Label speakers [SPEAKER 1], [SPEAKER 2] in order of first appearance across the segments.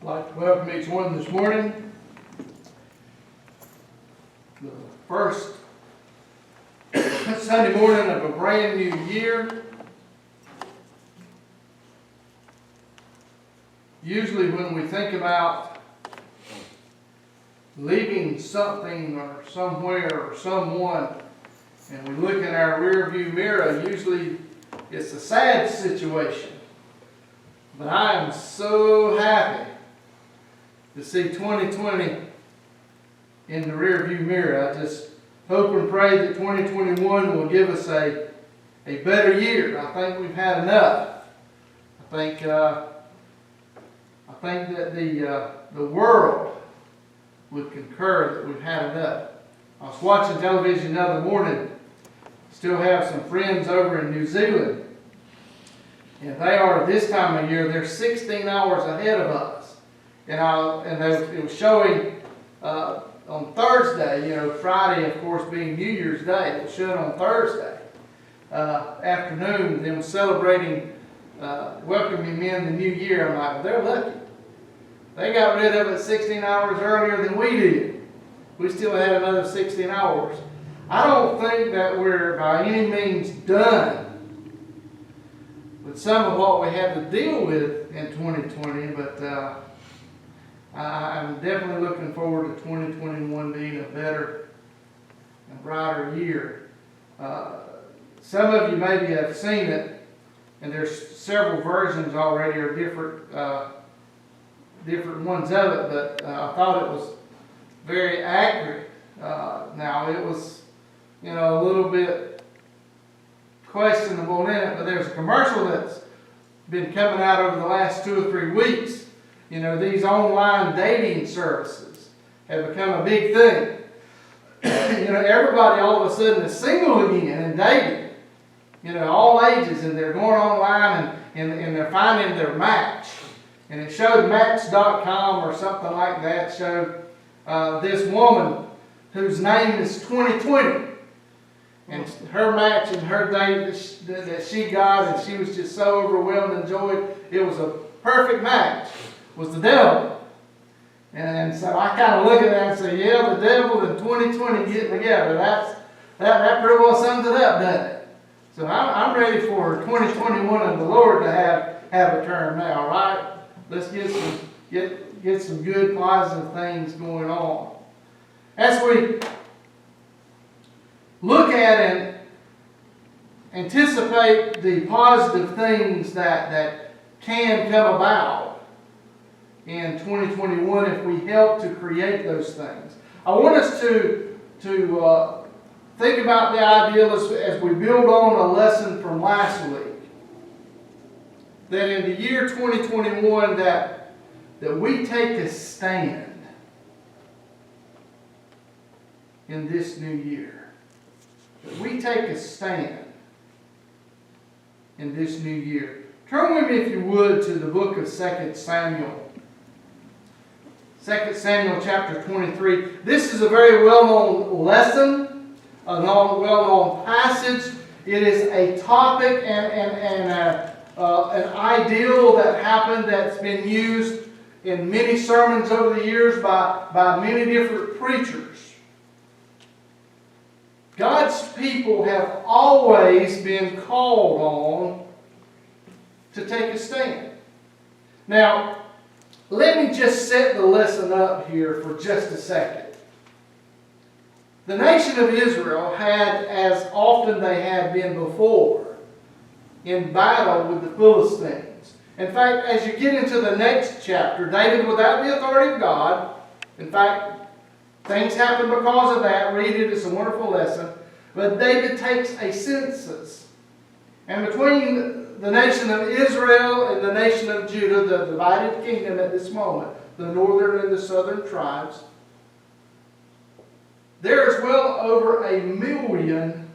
[SPEAKER 1] I'd like to welcome each one this morning. The first Sunday morning of a brand new year. Usually when we think about leaving something or somewhere or someone and we look in our rear view mirror, usually it's a sad situation. But I am so happy to see 2020 in the rear view mirror. I just hope and pray that 2021 will give us a better year. I think we've had enough. I think that the world would concur that we've had enough. I was watching television the other morning. Still have some friends over in New Zealand. And they are, this time of year, they're 16 hours ahead of us. And it was showing on Thursday, Friday, of course, being New Year's Day. It was showing on Thursday afternoon, them celebrating, welcoming in the new year. I'm like, well, they're lucky. They got rid of it 16 hours earlier than we did. We still had another 16 hours. I don't think that we're by any means done with some of what we had to deal with in 2020, but I'm definitely looking forward to 2021 being a better and brighter year. Some of you maybe have seen it, and there's several versions already, or different ones of it, but I thought it was very accurate. Now it was, a little bit questionable in it, but there's a commercial that's been coming out over the last 2 or 3 weeks. These online dating services have become a big thing. Everybody all of a sudden is single again and dating. All ages, and they're going online and they're finding their match. And it showed Match.com or something like that, showed this woman whose name is 2020. And her match and her date that she got, and she was just so overwhelmed and enjoyed, it was a perfect match, was the devil. And so I kind of look at that and say, yeah, the devil and 2020 getting together. That pretty well sums it up, doesn't it? So I'm ready for 2021 and the Lord to have a turn now, right? Let's get some good positive things going on. As we look at and anticipate the positive things that can come about in 2021 if we help to create those things. I want us to think about the idea as we build on a lesson from last week. That in the year 2021 that we take a stand in this new year. That we take a stand in this new year. Turn with me, if you would, to the book of 2 Samuel. 2 Samuel chapter 23. This is a very well-known lesson, a well-known passage. It is a topic and an ideal that happened that's been used in many sermons over the years by many different preachers. God's people have always been called on to take a stand. Now, let me just set the lesson up here for just a second. The nation of Israel had, as often they had been before, in battle with the Philistines. In fact, as you get into the next chapter, David, without the authority of God, in fact, things happen because of that. Read it, it's a wonderful lesson. But David takes a census. And between the nation of Israel and the nation of Judah, the divided kingdom at this moment, the northern and the southern tribes, there is well over 1 million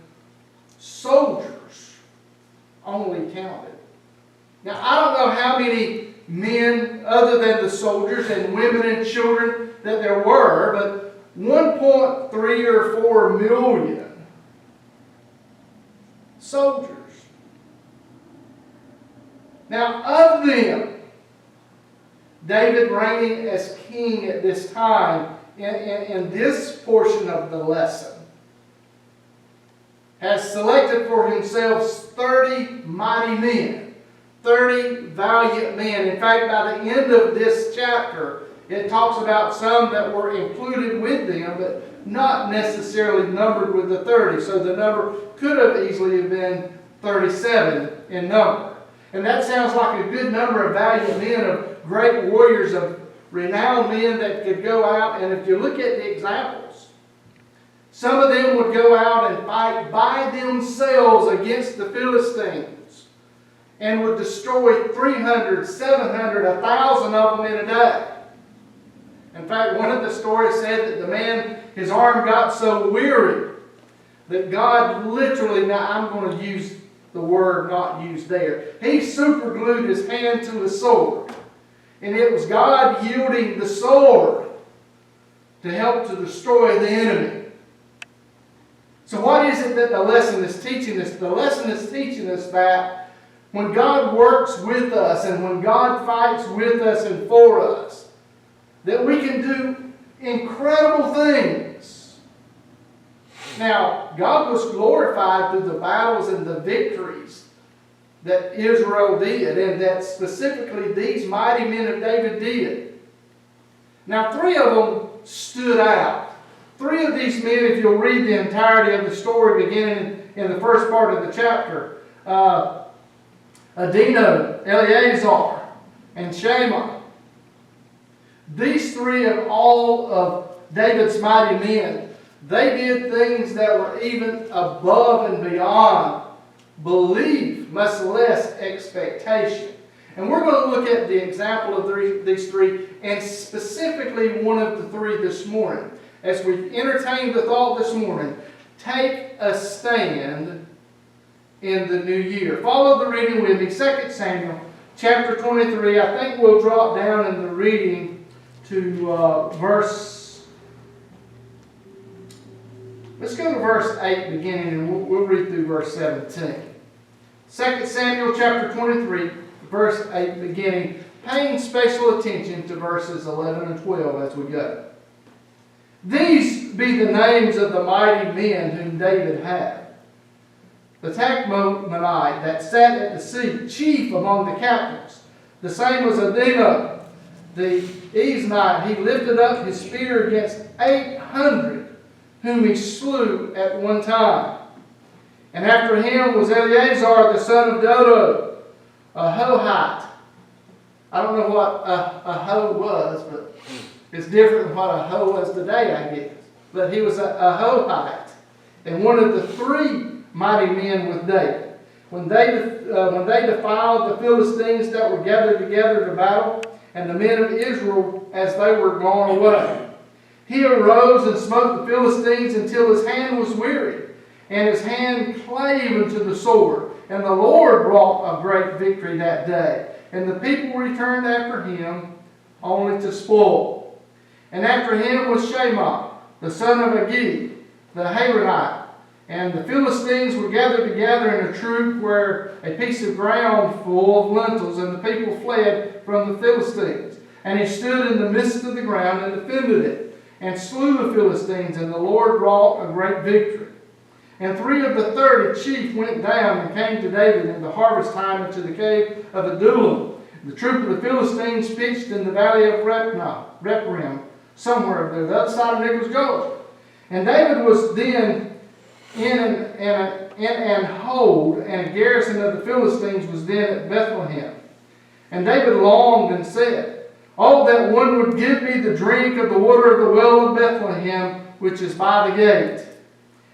[SPEAKER 1] soldiers only counted. Now, I don't know how many men, other than the soldiers and women and children, that there were, but 1.3 or 4 million soldiers. Now, of them, David reigning as king at this time in this portion of the lesson has selected for himself 30 mighty men, 30 valiant men. In fact, by the end of this chapter, it talks about some that were included with them, but not necessarily numbered with the 30. So the number could have easily been 37 in number. And that sounds like a good number of valiant men, of great warriors, of renowned men that could go out. And if you look at the examples, some of them would go out and fight by themselves against the Philistines and would destroy 300, 700, 1,000 of them in a day. In fact, one of the stories said that the man, his arm got so weary that God literally, now I'm going to use the word not used there, he superglued his hand to his sword. And it was God yielding the sword to help to destroy the enemy. So what is it that the lesson is teaching us? The lesson is teaching us that when God works with us and when God fights with us and for us, that we can do incredible things. Now, God was glorified through the battles and the victories that Israel did, and that specifically these mighty men of David did. Now, 3 of them stood out. 3 of these men, if you'll read the entirety of the story beginning in the first part of the chapter, Adino, Eleazar, and Shammah. These 3 of all of David's mighty men, they did things that were even above and beyond belief, much less expectation. And we're going to look at the example of these 3, and specifically one of the 3 this morning. As we entertain the thought this morning, take a stand in the new year. Follow the reading with me, 2 Samuel chapter 23. I think we'll drop down in the reading to let's go to verse 8 beginning, and we'll read through verse 17. 2 Samuel chapter 23, verse 8 beginning, paying special attention to verses 11 and 12 as we go. These be the names of the mighty men whom David had. The Tachmonite that sat at the seat, chief among the captains. The same was Adino, the Eznite. He lifted up his spear against 800, whom he slew at one time. And after him was Eleazar, the son of Dodo, a Hohite. I don't know what a hoe was, but it's different than what a hoe was today, I guess. But he was a Hohite, and one of the 3 mighty men with David. When they defiled the Philistines that were gathered together to battle, and the men of Israel as they were gone away, he arose and smote the Philistines until his hand was weary, and his hand clave unto the sword. And the Lord brought a great victory that day. And the people returned after him only to spoil. And after him was Shammah, the son of Agee, the Haranite. And the Philistines were gathered together in a troop where a piece of ground full of lentils, and the people fled from the Philistines. And he stood in the midst of the ground and defended it, and slew the Philistines, and the Lord wrought a great victory. And 3 of the 30 chief went down and came to David in the harvest time into the cave of Adullam. The troop of the Philistines pitched in the valley of Rephaim, somewhere over there, the other side of Nicholas Gulch. And David was then in an hold, and a garrison of the Philistines was then at Bethlehem. And David longed and said, "Oh, that one would give me the drink of the water of the well of Bethlehem, which is by the gate."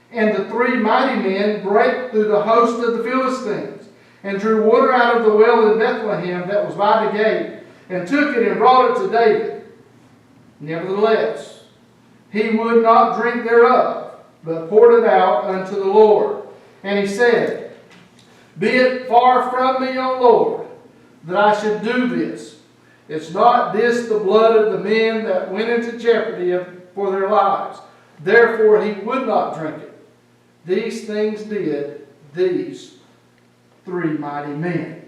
[SPEAKER 1] And the 3 mighty men brake through the host of the Philistines, and drew water out of the well in Bethlehem that was by the gate, and took it and brought it to David. Nevertheless, he would not drink thereof, but poured it out unto the Lord. And he said, "Be it far from me, O Lord, that I should do this. Is not this the blood of the men that went into jeopardy for their lives?" Therefore he would not drink it. These things did these 3 mighty men.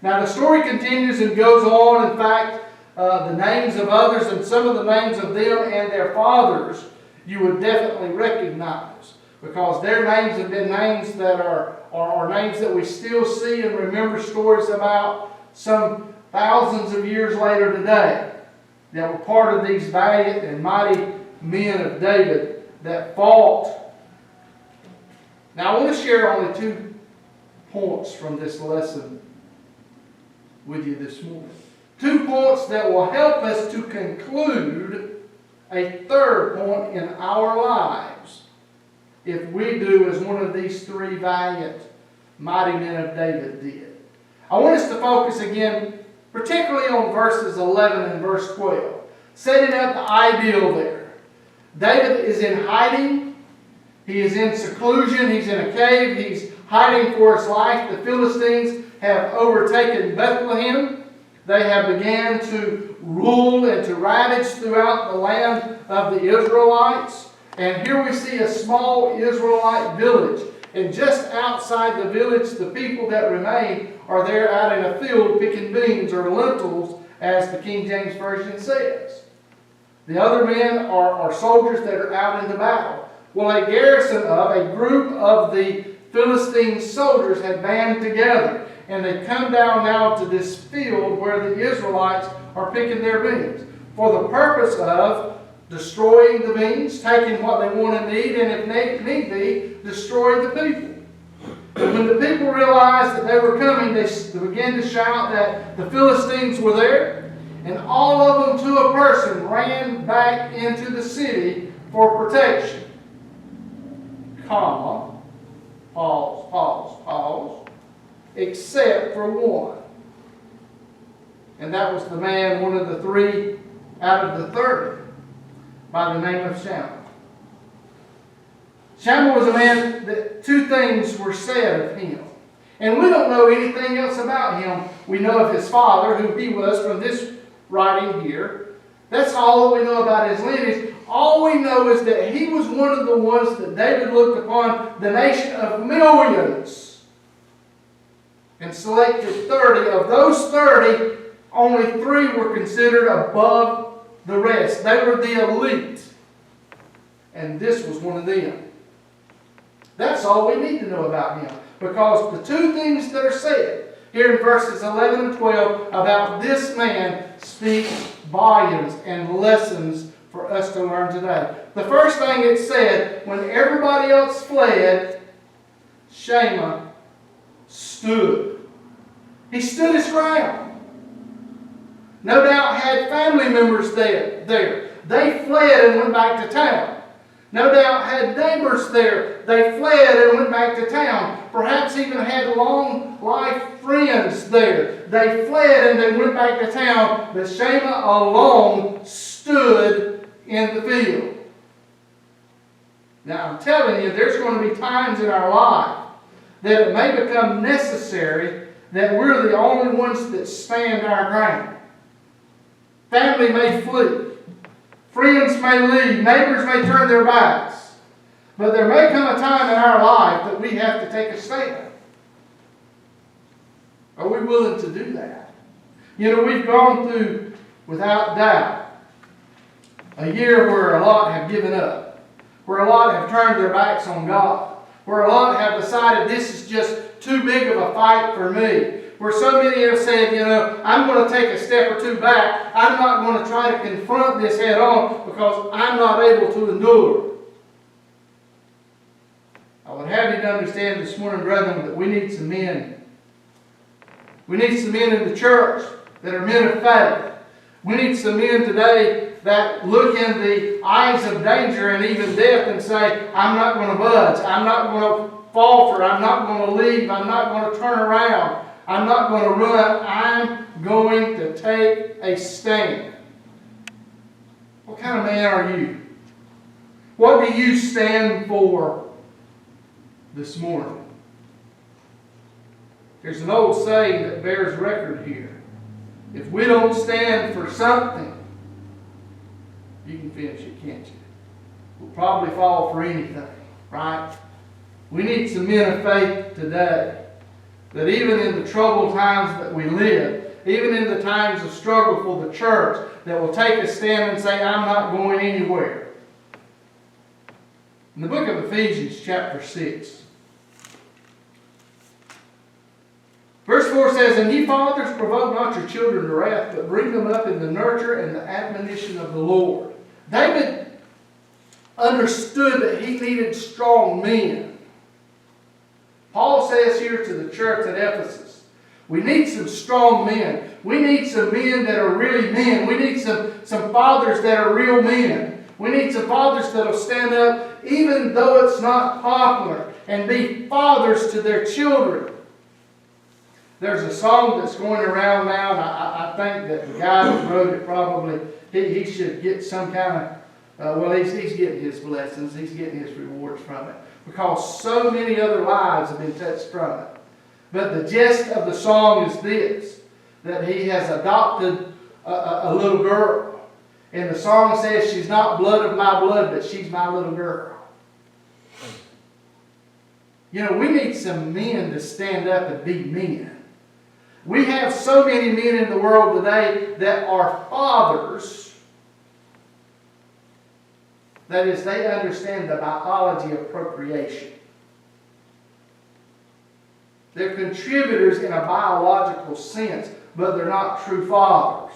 [SPEAKER 1] Now the story continues and goes on. In fact, the names of others and some of the names of them and their fathers you would definitely recognize, because their names have been names that are names that we still see and remember stories about some thousands of years later today, that were part of these valiant and mighty men of David that fought. Now I want to share only 2 points from this lesson with you this morning. 2 points that will help us to conclude a 3rd point in our lives if we do as one of these 3 valiant, mighty men of David did. I want us to focus again particularly on verses 11 and verse 12, setting up the ideal there. David is in hiding. He is in seclusion. He's in a cave. He's hiding for his life. The Philistines have overtaken Bethlehem. They have began to rule and to ravage throughout the land of the Israelites. And here we see a small Israelite village. And just outside the village, the people that remain are there out in a field picking beans or lentils, as the King James Version says. The other men are soldiers that are out in the battle. Well, a group of the Philistine soldiers had band together, and they come down now to this field where the Israelites are picking their beans for the purpose of destroying the beans, taking what they want and need, and if need be, destroying the people. And when the people realized that they were coming, they began to shout that the Philistines were there, and all of them to a person ran back into the city for protection. Comma, pause, except for one. And that was the man, one of the 3 out of the 30, by the name of Shammah. Shammah was a man that 2 things were said of him. And we don't know anything else about him. We know of his father, who he was from this writing here. That's all that we know about his lineage. All we know is that he was one of the ones that David looked upon the nation of millions and selected 30. Of those 30, only 3 were considered above the rest. They were the elite. And this was one of them. That's all we need to know about him. Because the 2 things that are said here in verses 11 and 12 about this man speak volumes and lessons for us to learn today. The first thing it said, when everybody else fled, Shammah stood. He stood his ground. No doubt had family members there. They fled and went back to town. No doubt had neighbors there. They fled and went back to town. Perhaps even had long life friends there. They fled and they went back to town. But Shammah alone stood in the field. Now I'm telling you, there's going to be times in our life that it may become necessary that we're the only ones that stand our ground. Family may flee. Friends may leave. Neighbors may turn their backs. But there may come a time in our life that we have to take a stand. Are we willing to do that? You know, we've gone through, without doubt, a year where a lot have given up. Where a lot have turned their backs on God. Where a lot have decided this is just too big of a fight for me. Where so many have said, you know, I'm going to take a step or 2 back. I'm not going to try to confront this head on because I'm not able to endure. I would have you to understand this morning, brethren, that we need some men. We need some men in the church that are men of faith. We need some men today that look in the eyes of danger and even death and say, I'm not going to budge. I'm not going to falter. I'm not going to leave. I'm not going to turn around. I'm not going to run. I'm going to take a stand. What kind of man are you? What do you stand for this morning? There's an old saying that bears record here. If we don't stand for something, you can finish it, can't you? We'll probably fall for anything, right? We need some men of faith today. That even in the troubled times that we live, even in the times of struggle for the church, that will take a stand and say, I'm not going anywhere. In the book of Ephesians, chapter 6, verse 4 says, And ye fathers, provoke not your children to wrath, but bring them up in the nurture and the admonition of the Lord. David understood that he needed strong men. Paul says here to the church at Ephesus, we need some strong men. We need some men that are really men. We need some fathers that are real men. We need some fathers that will stand up even though it's not popular and be fathers to their children. There's a song that's going around now, and I think that the guy that wrote it probably, he should get some kind of, he's getting his blessings, he's getting his rewards from it, because so many other lives have been touched from it. But the gist of the song is this, that he has adopted a little girl. And the song says, she's not blood of my blood, but she's my little girl. You know, we need some men to stand up and be men. We have so many men in the world today that are fathers. That is, they understand the biology of procreation. They're contributors in a biological sense, but they're not true fathers.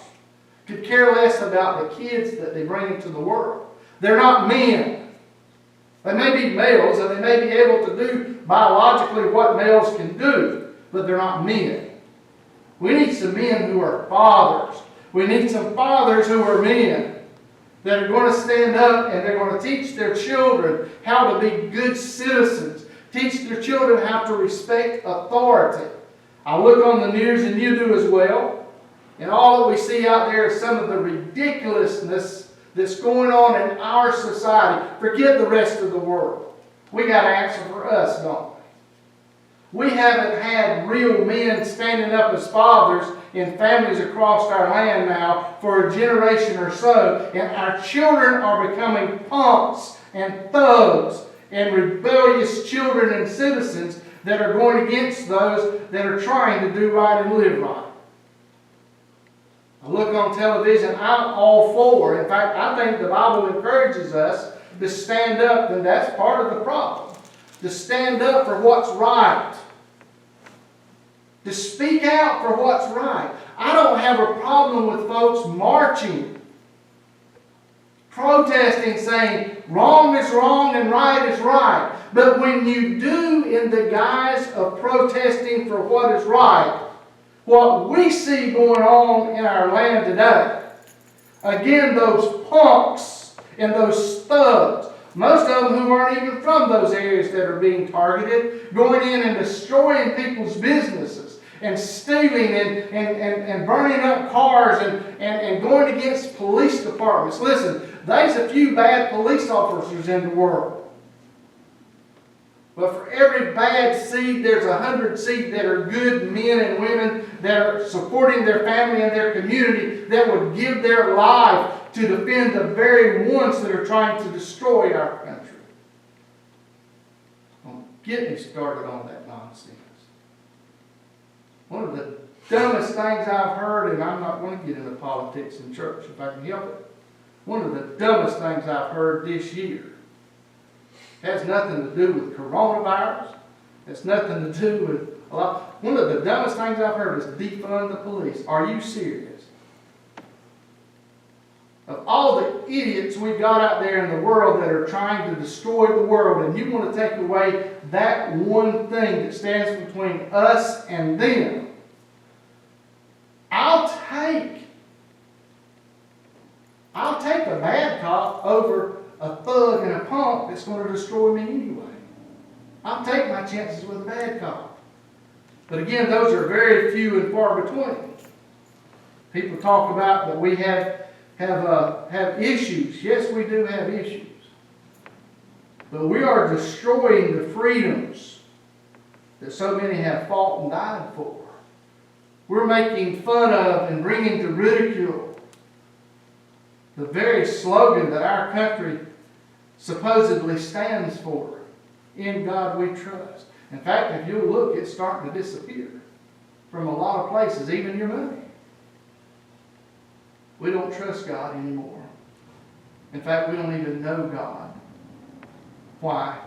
[SPEAKER 1] Could care less about the kids that they bring into the world. They're not men. They may be males, and they may be able to do biologically what males can do, but they're not men. We need some men who are fathers. We need some fathers who are men that are going to stand up and they're going to teach their children how to be good citizens. Teach their children how to respect authority. I look on the news, and you do as well, and all that we see out there is some of the ridiculousness that's going on in our society. Forget the rest of the world. We got to answer for us, don't we? We haven't had real men standing up as fathers in families across our land now for a generation or so, and our children are becoming punks and thugs and rebellious children and citizens that are going against those that are trying to do right and live right. I look on television, I'm all for. In fact, I think the Bible encourages us to stand up, and that's part of the problem. To stand up for what's right. To speak out for what's right. I don't have a problem with folks marching, protesting, saying wrong is wrong and right is right. But when you do in the guise of protesting for what is right, what we see going on in our land today, again, those punks and those thugs, most of them who aren't even from those areas that are being targeted, going in and destroying people's businesses and stealing and burning up cars and going against police departments. Listen, there's a few bad police officers in the world. But for every bad seed, there's 100 seed that are good men and women that are supporting their family and their community, that would give their life to defend the very ones that are trying to destroy our country. Don't get me started on that nonsense. One of the dumbest things I've heard, and I'm not going to get into politics in church if I can help it. One of the dumbest things I've heard this year has nothing to do with coronavirus. It's nothing to do with a lot. One of the dumbest things I've heard is defund the police. Are you serious? Of all the idiots we've got out there in the world that are trying to destroy the world, and you want to take away that one thing that stands between us and them, I'll take a bad cop over a thug and a punk that's going to destroy me anyway. I'll take my chances with a bad cop. But again, those are very few and far between. People talk about that we have issues. Yes, we do have issues. But we are destroying the freedoms that so many have fought and died for. We're making fun of and bringing to ridicule the very slogan that our country supposedly stands for. In God we trust. In fact, if you look, it's starting to disappear from a lot of places, even your money. We don't trust God anymore. In fact, we don't even know God. Why?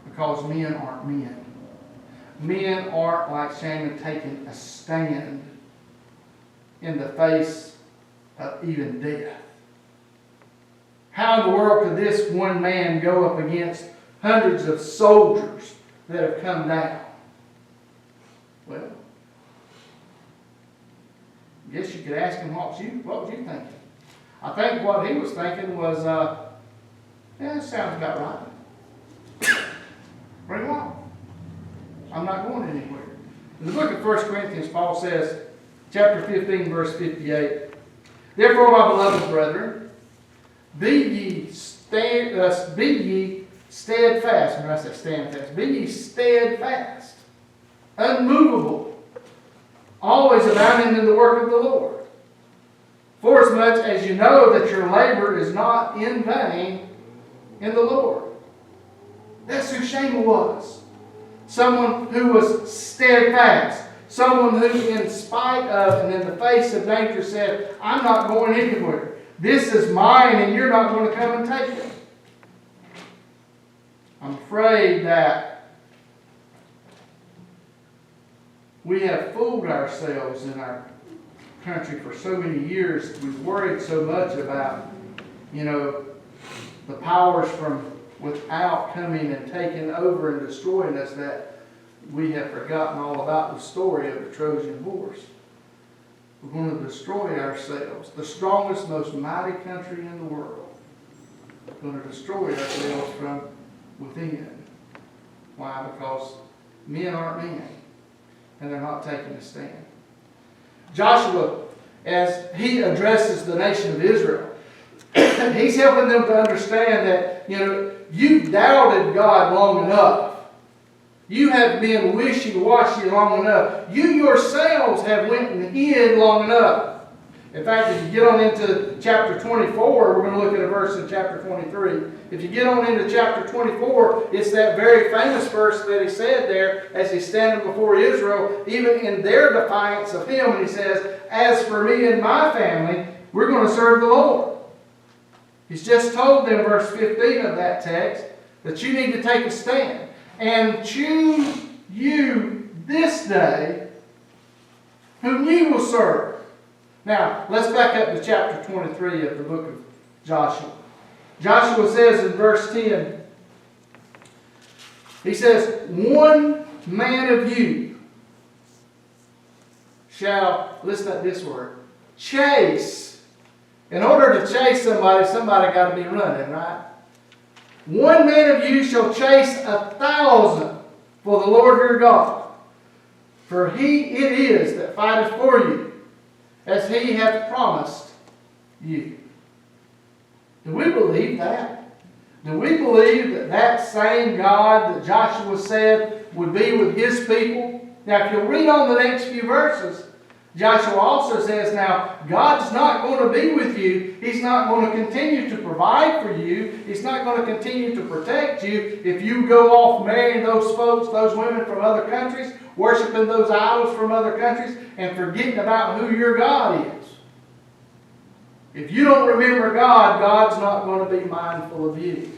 [SPEAKER 1] Because men aren't men. Men aren't like Samuel taking a stand in the face of even death. How in the world could this one man go up against hundreds of soldiers that have come down? Well, I guess you could ask him, what was you thinking? I think what he was thinking was, yeah, that sounds about right. Bring it on. I'm not going anywhere. In the book of 1 Corinthians, Paul says, chapter 15, verse 58, therefore, my beloved brethren, be ye steadfast. When I say stand fast, be ye steadfast, unmovable, always abounding in the work of the Lord. Forasmuch as you know that your labor is not in vain in the Lord. That's who Shamuel was. Someone who was steadfast. Someone who, in spite of and in the face of nature, said, I'm not going anywhere. This is mine and you're not going to come and take it. I'm afraid that we have fooled ourselves in our country for so many years. We've worried so much about, the powers from without coming and taking over and destroying us that we have forgotten all about the story of the Trojan horse. We're going to destroy ourselves. The strongest, most mighty country in the world. We're going to destroy ourselves from within. Why? Because men aren't men. And they're not taking a stand. Joshua, as he addresses the nation of Israel, he's helping them to understand that, you've doubted God long enough. You have been wishy-washy long enough. You yourselves have went and hid long enough. In fact, if you get on into chapter 24, we're going to look at a verse in chapter 23. If you get on into chapter 24, it's that very famous verse that he said there as he's standing before Israel, even in their defiance of him. And he says, as for me and my family, we're going to serve the Lord. He's just told them, verse 15 of that text, that you need to take a stand. And choose you this day whom ye will serve. Now, let's back up to chapter 23 of the book of Joshua. Joshua says in verse 10, he says, one man of you shall, listen to this word, chase. In order to chase somebody got to be running, right? One man of you shall chase 1,000 for the Lord your God. For he it is that fighteth for you, as he hath promised you. Do we believe that? Do we believe that that same God that Joshua said would be with his people? Now, if you'll read on the next few verses, Joshua also says, now, God's not going to be with you. He's not going to continue to provide for you. He's not going to continue to protect you if you go off marrying those folks, those women from other countries, worshiping those idols from other countries, and forgetting about who your God is. If you don't remember God, God's not going to be mindful of you.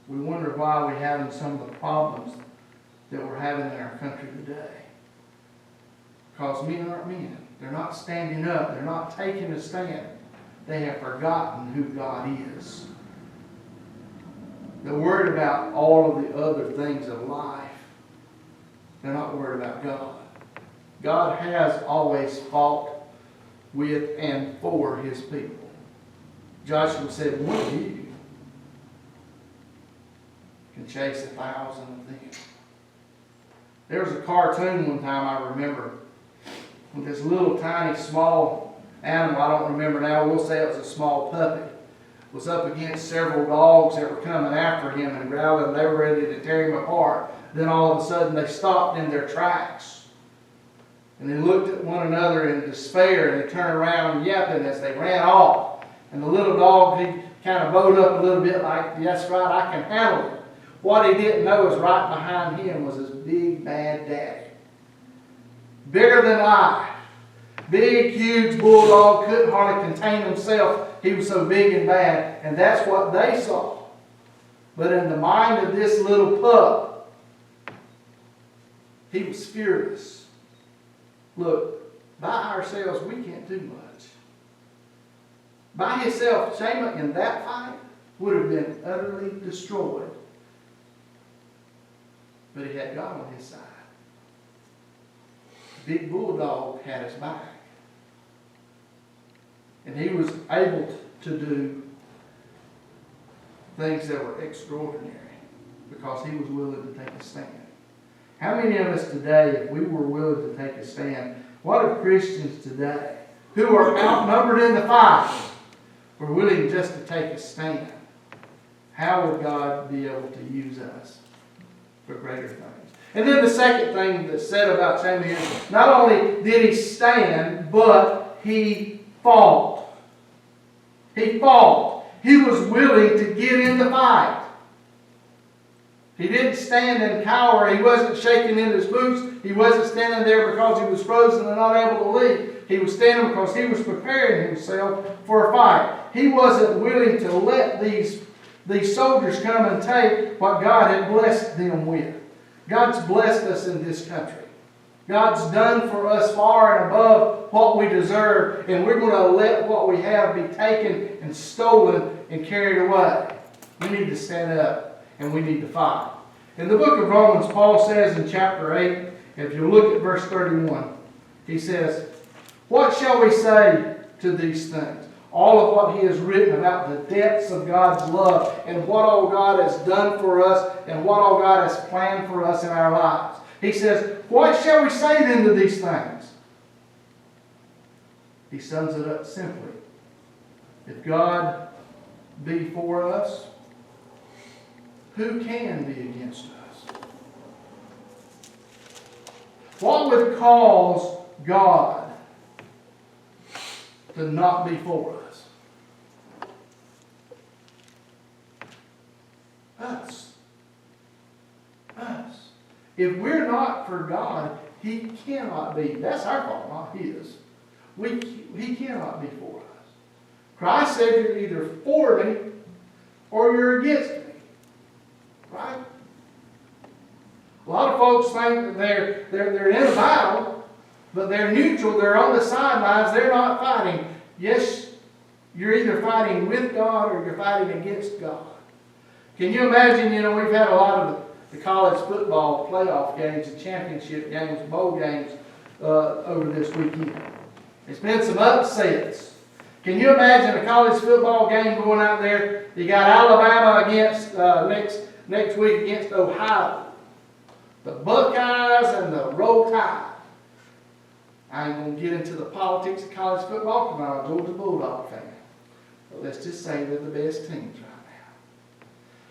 [SPEAKER 1] We wonder why we're having some of the problems that we're having in our country today. Because men aren't men. They're not standing up. They're not taking a stand. They have forgotten who God is. They're worried about all of the other things of life. They're not worried about God. God has always fought with and for his people. Joshua said, one of you can chase 1,000 of them. There was a cartoon one time I remember with this little tiny small animal, I don't remember now, we'll say it was a small puppy, was up against several dogs that were coming after him and growling. They were ready to tear him apart. Then all of a sudden they stopped in their tracks. And they looked at one another in despair and they turned around yapping as they ran off. And the little dog, he kind of bowed up a little bit like, that's right, I can handle it. What he didn't know is right behind him was his big bad daddy. Bigger than life. Big, huge bulldog, couldn't hardly contain himself. He was so big and bad. And that's what they saw. But in the mind of this little pup, he was fearless. Look, by ourselves, we can't do much. By himself, Shema in that fight would have been utterly destroyed. But he had God on his side. Big bulldog had his back. And he was able to do things that were extraordinary because he was willing to take a stand. How many of us today, if we were willing to take a stand, what if Christians today, who are outnumbered in the fight, were willing just to take a stand? How would God be able to use us for greater things? And then the second thing that's said about Shema is, not only did he stand, but he fought. He fought. He was willing to get in the fight. He didn't stand and cower. He wasn't shaking in his boots. He wasn't standing there because he was frozen and not able to leave. He was standing because he was preparing himself for a fight. He wasn't willing to let these soldiers come and take what God had blessed them with. God's blessed us in this country. God's done for us far and above what we deserve, and we're going to let what we have be taken and stolen and carried away. We need to stand up and we need to fight. In the book of Romans, Paul says in chapter 8, if you look at verse 31, he says, "What shall we say to these things?" All of what he has written about the depths of God's love and what all God has done for us and what all God has planned for us in our lives. He says, what shall we say then to these things? He sums it up simply. If God be for us, who can be against us? What would cause God to not be for us? Us. If we're not for God, He cannot be. That's our fault, not His. He cannot be for us. Christ said you're either for me or you're against me. Right? A lot of folks think that they're in a battle, but they're neutral. They're on the sidelines. They're not fighting. Yes, you're either fighting with God or you're fighting against God. Can you imagine, we've had a lot of the college football playoff games, the championship games, bowl games over this weekend. There's been some upsets. Can you imagine a college football game going out there? You got Alabama against next week against Ohio. The Buckeyes and the Roll Tide. I ain't going to get into the politics of college football because I'm a Georgia Bulldog fan. But let's just say they're the best teams right now.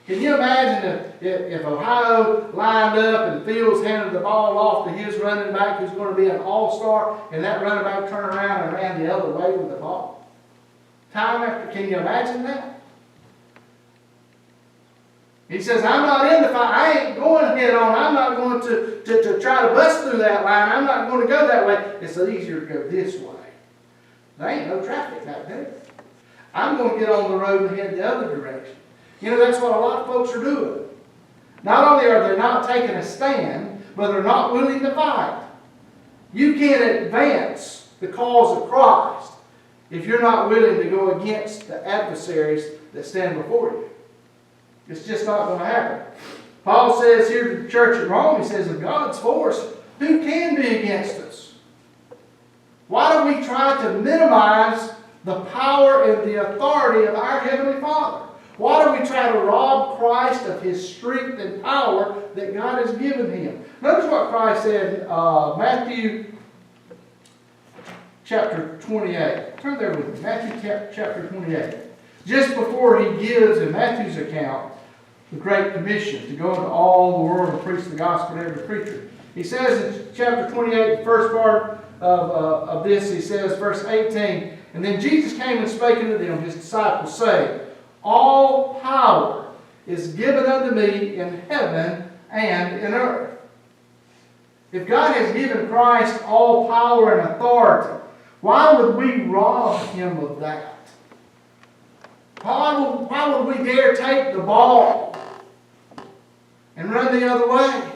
[SPEAKER 1] Can you imagine if Ohio lined up and Fields handed the ball off to his running back who's going to be an all-star, and that running back turned around and ran the other way with the ball? Time after, can you imagine that? He says, I'm not in the fight. I ain't going head on. I'm not going to try to bust through that line. I'm not going to go that way. It's easier to go this way. There ain't no traffic back there. I'm going to get on the road and head the other direction. That's what a lot of folks are doing. Not only are they not taking a stand, but they're not willing to fight. You can't advance the cause of Christ if you're not willing to go against the adversaries that stand before you. It's just not going to happen. Paul says here to the church at Rome, he says, if God's for us, who can be against us? Why do we try to minimize the power and the authority of our Heavenly Father? Why do we try to rob Christ of His strength and power that God has given Him? Notice what Christ said in Matthew chapter 28. Turn there with me. Matthew chapter 28. Just before He gives in Matthew's account the Great Commission to go into all the world and preach the gospel to every creature. He says in chapter 28, the first part of this, he says, verse 18, and then Jesus came and spake unto them, His disciples, saying, all power is given unto me in heaven and in earth. If God has given Christ all power and authority, Why would we rob him of that? Why would we dare take the ball and run the other way?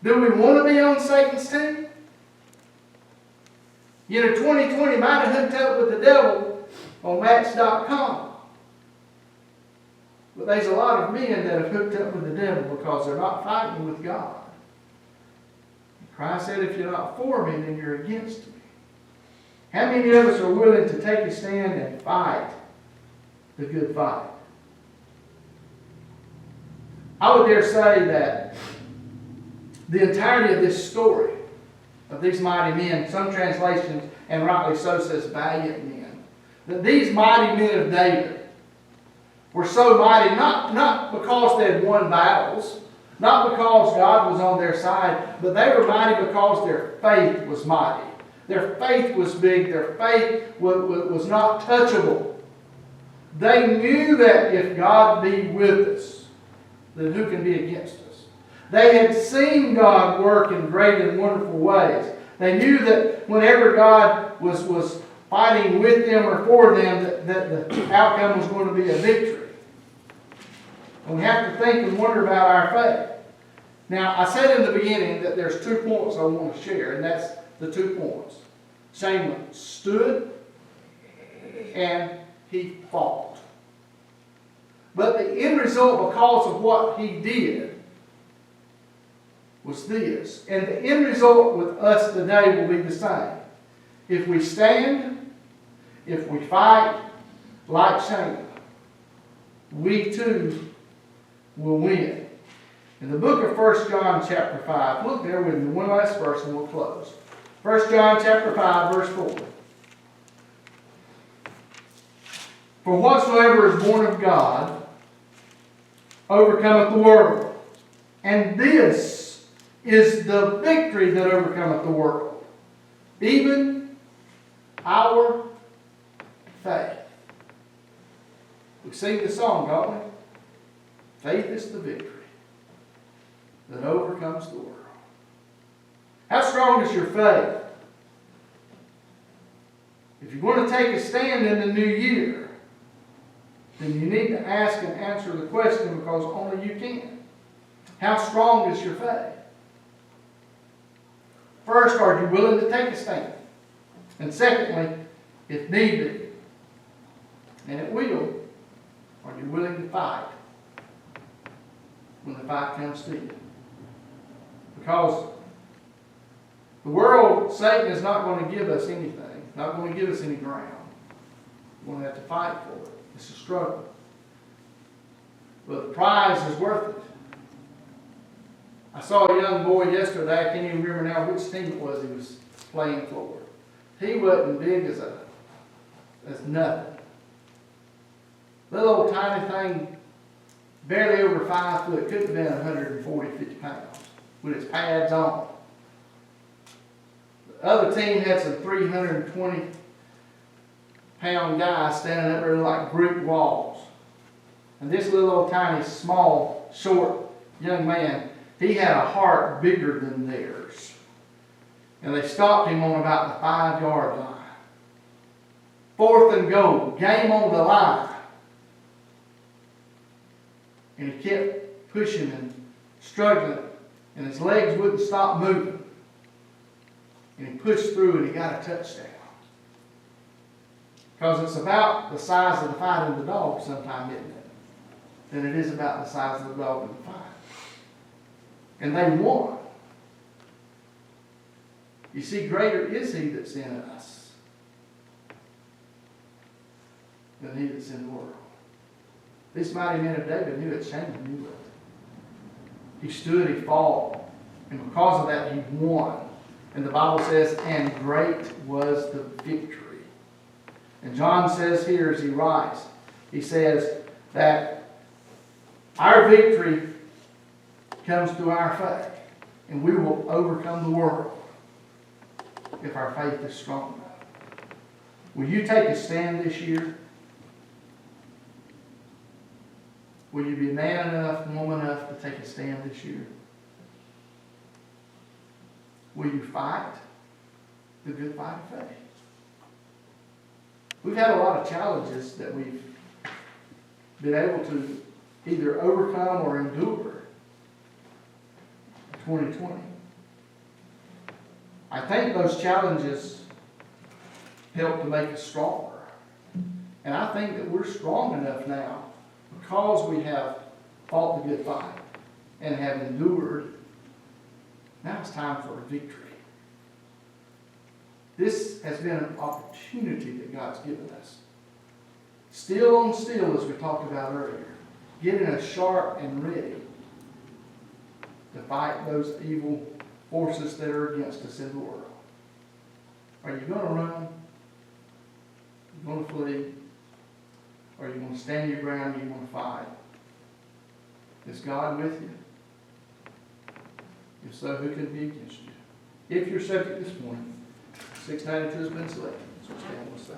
[SPEAKER 1] Do we want to be on Satan's team? 2020 might have hooked up with the devil on Match.com. But there's a lot of men that have hooked up with the devil because they're not fighting with God. Christ said, if you're not for me, then you're against me. How many of us are willing to take a stand and fight the good fight? I would dare say that the entirety of this story, of these mighty men, some translations, and rightly so, says valiant men, that these mighty men of David were so mighty, not because they had won battles, not because God was on their side, but they were mighty because their faith was mighty. Their faith was big. Their faith was not touchable. They knew that if God be with us, then who can be against us? They had seen God work in great and wonderful ways. They knew that whenever God was fighting with them or for them, that the outcome was going to be a victory. And we have to think and wonder about our faith. Now, I said in the beginning that there's 2 points I want to share, and that's the 2 points. Shaman stood and he fought. But the end result, because of what he did, was this. And the end result with us today will be the same. If we stand, if we fight like Shaman, we too will win. In the book of 1 John chapter 5, look there with me, one last verse and we'll close. 1 John chapter 5, verse 4. For whatsoever is born of God overcometh the world. And this is the victory that overcometh the world, even our faith. We sing the song, don't we? Faith is the victory that overcomes the world. How strong is your faith? If you're going to take a stand in the new year, then you need to ask and answer the question, because only you can. How strong is your faith? First, are you willing to take a stand? And secondly, if need be, and it will, are you willing to fight when the fight comes to you? Because the world, Satan is not going to give us anything, not going to give us any ground. We're going to have to fight for it. It's a struggle. But the prize is worth it. I saw a young boy yesterday, I can't even remember now which team it was he was playing for. He wasn't big as nothing. Little old tiny thing, barely over 5 foot, could have been 140, 50 pounds with its pads on. The other team had some 320 pound guys standing up there like brick walls. And this little old tiny, small, short young man, he had a heart bigger than theirs. And they stopped him on about the 5-yard line. 4th and goal, game on the line. And he kept pushing and struggling, and his legs wouldn't stop moving. And he pushed through and he got a touchdown. Because it's about the size of the fight in the dog sometime, isn't it? Than it is about the size of the dog in the fight. And they won. You see, greater is he that's in us than he that's in the world. This mighty man of David knew it, Shaman knew it. He stood, he fought, and because of that he won. And the Bible says, and great was the victory. And John says here as he writes, he says that our victory comes through our faith, and we will overcome the world if our faith is strong enough. Will you take a stand this year? Will you be man enough, woman enough to take a stand this year? Will you fight the good fight of faith. We've had a lot of challenges that we've been able to either overcome or endure in 2020. I think those challenges help to make us stronger. And I think that we're strong enough now because we have fought the good fight and have endured. Now it's time for a victory. This has been an opportunity that God's given us. Steel on steel, as we talked about earlier, getting us sharp and ready to fight those evil forces that are against us in the world. Are you going to run? Are you going to flee? Are you going to stand your ground? Are you going to fight? Is God with you? If so, who can be against you? If your subject this morning, 692 has been selected. So stand and we'll sing.